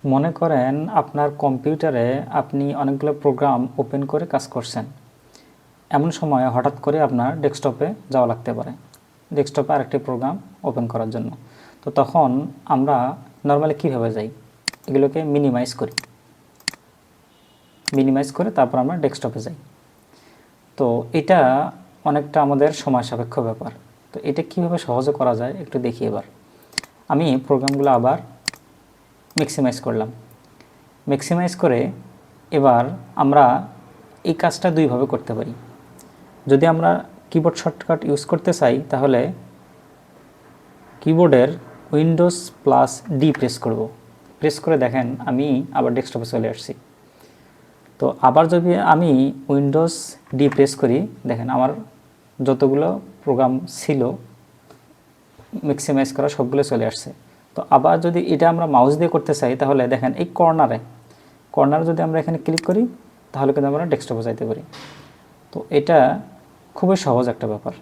মনে করেন আপনার কম্পিউটারে আপনি অনেকগুলো প্রোগ্রাম ওপেন করে কাজ করছেন। এমন সময় হঠাৎ করে আপনার ডেস্কটপে যাওয়া লাগতে পারে, ডেস্কটপে আরেকটি প্রোগ্রাম ওপেন করার জন্য। তো তখন আমরা নর্মালি কীভাবে যাই, এগুলোকে মিনিমাইজ করে তারপর আমরা ডেস্কটপে যাই। তো এটা অনেকটা আমাদের সময় সাপেক্ষ ব্যাপার। তো এটা কীভাবে সহজে করা যায় একটু দেখি। এবার আমি প্রোগ্রামগুলো আবার ম্যাক্সিমাইজ করলাম। ম্যাক্সিমাইজ করে এবার আমরা এই কাজটা দুইভাবে করতে পারি। যদি আমরা কিবোর্ড শর্টকাট ইউজ করতে চাই তাহলে কিবোর্ডের উইন্ডোজ প্লাস ডি প্রেস করব। প্রেস করে দেখেন আমি আবার ডেস্কটপে চলে আসছি। তো আবার যদি আমি উইন্ডোজ ডি প্রেস করি, দেখেন আমার যতগুলো প্রোগ্রাম ছিল ম্যাক্সিমাইজ করা সবগুলো চলে আসছে। তো আবার যদি এটা আমরা মাউস দিয়ে করতে চাই তাহলে দেখেন এই কর্নারে যদি আমরা এখানে ক্লিক করি তাহলে কিন্তু আমরা ডেস্কটপে যাইতে পারি। তো এটা খুবই সহজ একটা ব্যাপার।